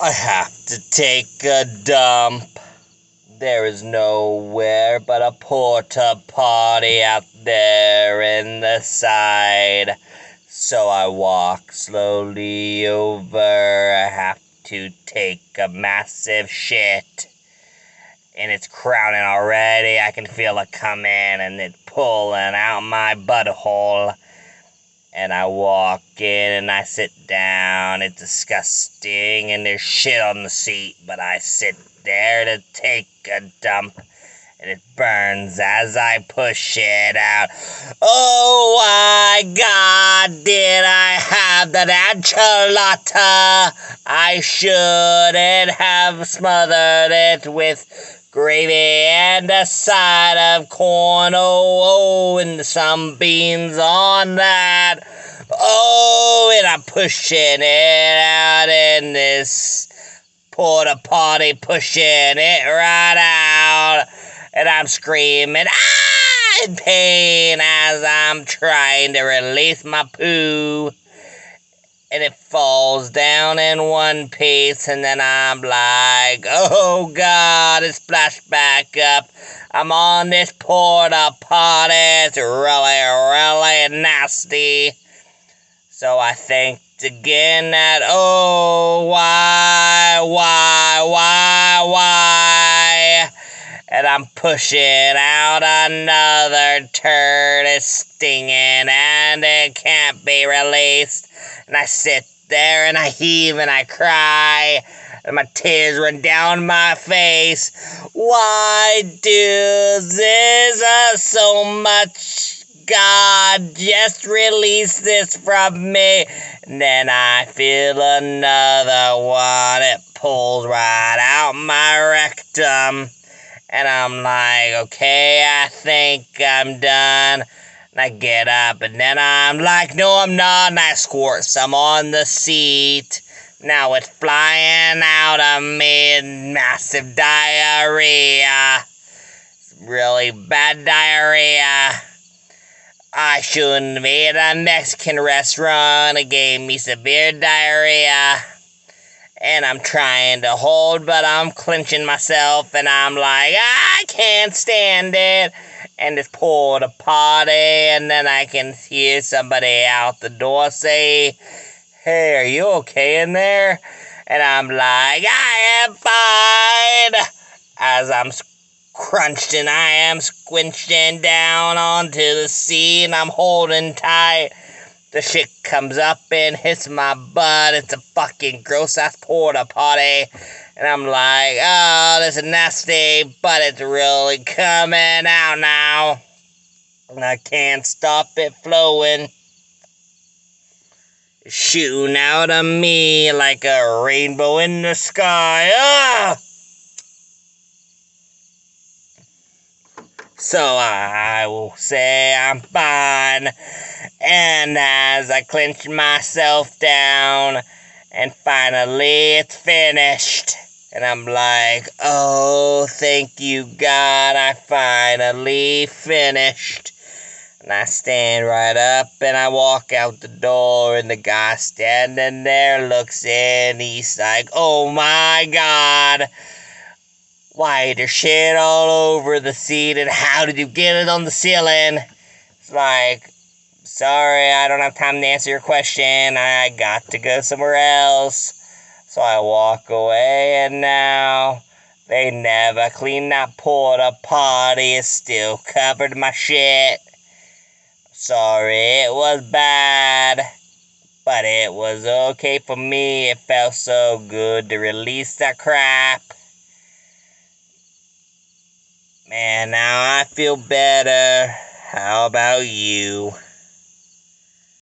I have to take a dump. There is nowhere but a porta potty out there in the side. So I walk slowly over. I have to take a massive shit. And it's crowding already. I can feel it coming and it pulling out my butthole. And I walk in and I sit down. It's disgusting and there's shit on the seat, but I sit there to take a dump and it burns as I push it out. Oh my God, did I have that enchilada? I shouldn't have smothered it with gravy and a side of corn, and some beans on that. Oh, and I'm pushing it out in this porta potty, pushing it right out. And I'm screaming, in pain as I'm trying to release my poo. And it falls down in one piece, and then I'm like, oh God, it splashed back up. I'm on this porta potty. It's really, really nasty. So I think again that, oh, why? And I'm pushing out another turd. It's stinging and it can't be released. And I sit there and I heave and I cry. And my tears run down my face. Why does this so much? God, just release this from me. And then I feel another one. It pulls right out my rectum. And I'm like, okay, I think I'm done. And I get up, and then I'm like, no, I'm not. And I squirt some on the seat. Now it's flying out of me in massive diarrhea. Really bad diarrhea. I shouldn't be at a Mexican restaurant. It gave me severe diarrhea. And I'm trying to hold, but I'm clenching myself, and I'm like, I can't stand it. And it's porta potty, and then I can hear somebody out the door say, hey, are you okay in there? And I'm like, I am fine. As I'm crunched and I am squinching down onto the seat, and I'm holding tight. The shit comes up and hits my butt. It's a fucking gross-ass porta potty. And I'm like, oh, this is nasty, but it's really coming out now. And I can't stop it flowing. It's shooting out of me like a rainbow in the sky. Ah! So I will say I'm fine. And as I clench myself down, and finally it's finished. And I'm like, oh, thank you, God, I finally finished. And I stand right up and I walk out the door, and the guy standing there looks in. He's like, oh my God. Why, there's shit all over the seat, and how did you get it on the ceiling? It's like, sorry, I don't have time to answer your question. I got to go somewhere else. So I walk away, and now they never cleaned that porta potty. It's still covered in my shit. Sorry, it was bad, but it was okay for me. It felt so good to release that crap. Man, now I feel better. How about you?